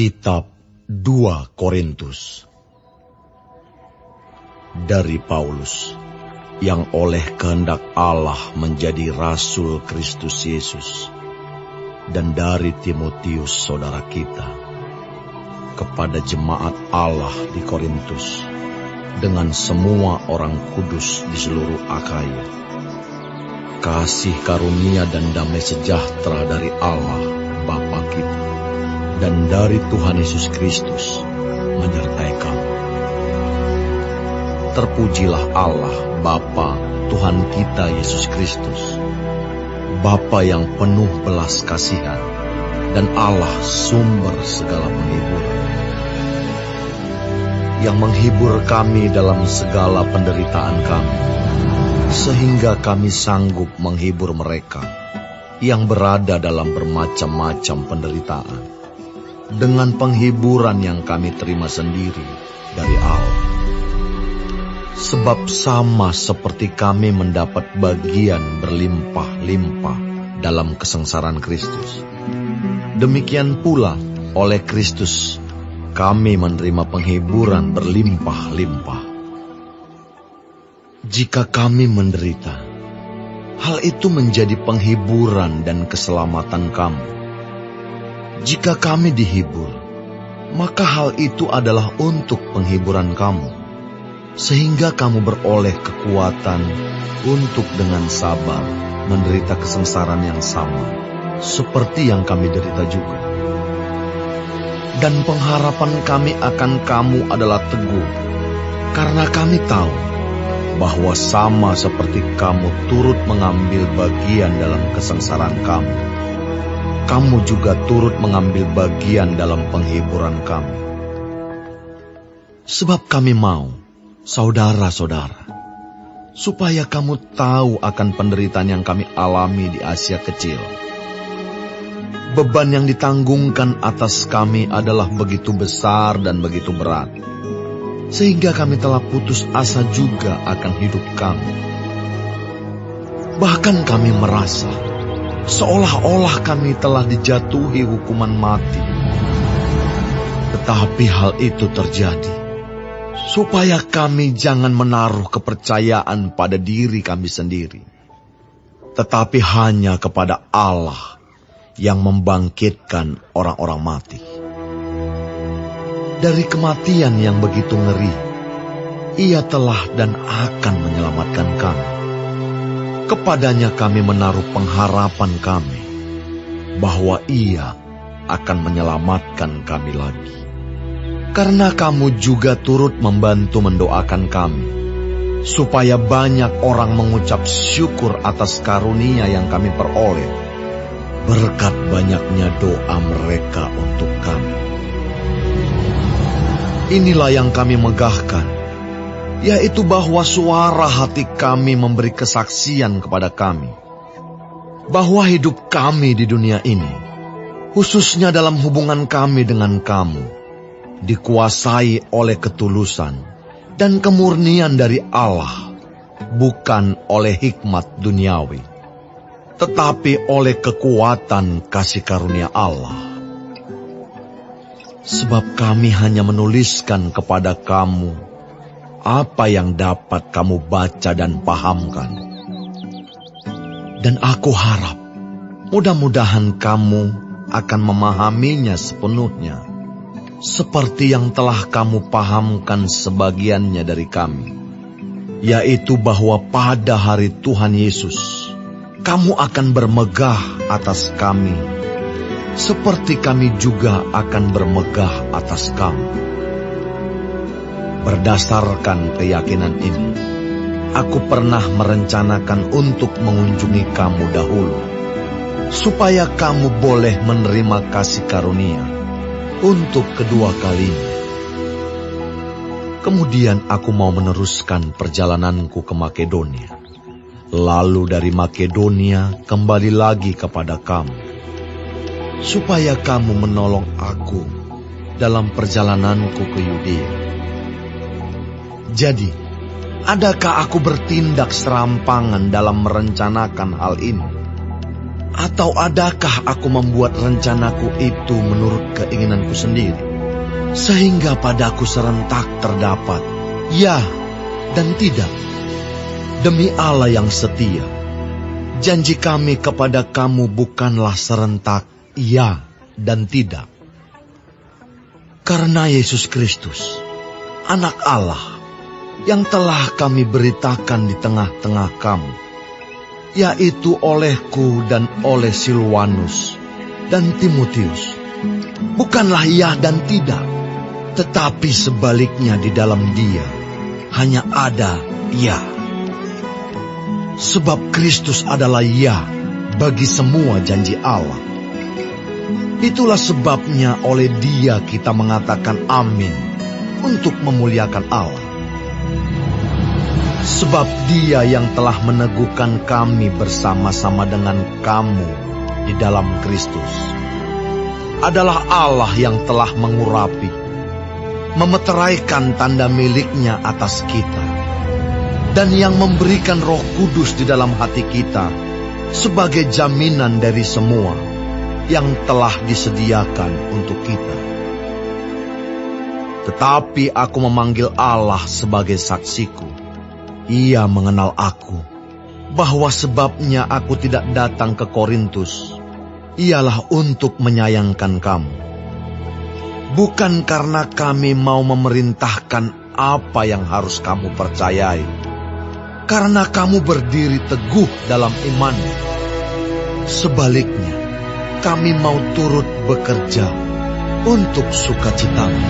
Kitab 2 Korintus. Dari Paulus, yang oleh kehendak Allah menjadi rasul Kristus Yesus, dan dari Timotius saudara kita, kepada jemaat Allah di Korintus, dengan semua orang kudus di seluruh Akhaya. Kasih karunia dan damai sejahtera dari Allah Bapa kita dan dari Tuhan Yesus Kristus menyertai kamu. Terpujilah Allah Bapa Tuhan kita Yesus Kristus, Bapa yang penuh belas kasihan dan Allah sumber segala penghiburan, yang menghibur kami dalam segala penderitaan kami, sehingga kami sanggup menghibur mereka yang berada dalam bermacam-macam penderitaan, dengan penghiburan yang kami terima sendiri dari Allah. Sebab sama seperti kami mendapat bagian berlimpah-limpah dalam kesengsaraan Kristus, demikian pula oleh Kristus kami menerima penghiburan berlimpah-limpah. Jika kami menderita, hal itu menjadi penghiburan dan keselamatan kamu. Jika kami dihibur, maka hal itu adalah untuk penghiburan kamu, sehingga kamu beroleh kekuatan untuk dengan sabar menderita kesengsaraan yang sama, seperti yang kami derita juga. Dan pengharapan kami akan kamu adalah teguh, karena kami tahu bahwa sama seperti kamu turut mengambil bagian dalam kesengsaraan kamu, kamu juga turut mengambil bagian dalam penghiburan kami. Sebab kami mau, saudara-saudara, supaya kamu tahu akan penderitaan yang kami alami di Asia Kecil. Beban yang ditanggungkan atas kami adalah begitu besar dan begitu berat, sehingga kami telah putus asa juga akan hidup kami. Bahkan kami merasa seolah-olah kami telah dijatuhi hukuman mati. Tetapi hal itu terjadi supaya kami jangan menaruh kepercayaan pada diri kami sendiri, tetapi hanya kepada Allah yang membangkitkan orang-orang mati. Dari kematian yang begitu ngeri, Ia telah dan akan menyelamatkan kami. Kepadanya kami menaruh pengharapan kami, bahwa Ia akan menyelamatkan kami lagi. Karena kamu juga turut membantu mendoakan kami, supaya banyak orang mengucap syukur atas karunia yang kami peroleh, berkat banyaknya doa mereka untuk kami. Inilah yang kami megahkan, yaitu bahwa suara hati kami memberi kesaksian kepada kami, bahwa hidup kami di dunia ini, khususnya dalam hubungan kami dengan kamu, dikuasai oleh ketulusan dan kemurnian dari Allah, bukan oleh hikmat duniawi, tetapi oleh kekuatan kasih karunia Allah. Sebab kami hanya menuliskan kepada kamu apa yang dapat kamu baca dan pahamkan. Dan aku harap mudah-mudahan kamu akan memahaminya sepenuhnya, seperti yang telah kamu pahamkan sebagiannya dari kami, yaitu bahwa pada hari Tuhan Yesus kamu akan bermegah atas kami, seperti kami juga akan bermegah atas kamu. Berdasarkan keyakinan ini, aku pernah merencanakan untuk mengunjungi kamu dahulu, supaya kamu boleh menerima kasih karunia untuk kedua kalinya. Kemudian aku mau meneruskan perjalananku ke Makedonia, lalu dari Makedonia kembali lagi kepada kamu, supaya kamu menolong aku dalam perjalananku ke Yudea. Jadi, adakah aku bertindak serampangan dalam merencanakan hal ini? Atau adakah aku membuat rencanaku itu menurut keinginanku sendiri, sehingga padaku serentak terdapat ya dan tidak? Demi Allah yang setia, janji kami kepada kamu bukanlah serentak ya dan tidak. Karena Yesus Kristus, Anak Allah, yang telah kami beritakan di tengah-tengah kamu, yaitu olehku dan oleh Silwanus dan Timotius, bukanlah ya dan tidak, tetapi sebaliknya di dalam Dia hanya ada ya. Sebab Kristus adalah ya bagi semua janji Allah. Itulah sebabnya oleh Dia kita mengatakan amin untuk memuliakan Allah. Sebab Dia yang telah meneguhkan kami bersama-sama dengan kamu di dalam Kristus adalah Allah yang telah mengurapi, memeteraikan tanda miliknya atas kita, dan yang memberikan Roh Kudus di dalam hati kita sebagai jaminan dari semua yang telah disediakan untuk kita. Tetapi aku memanggil Allah sebagai saksiku. Ia mengenal aku, bahwa sebabnya aku tidak datang ke Korintus ialah untuk menyayangkan kamu. Bukan karena kami mau memerintahkan apa yang harus kamu percayai, karena kamu berdiri teguh dalam imanmu. Sebaliknya, kami mau turut bekerja untuk sukacitamu.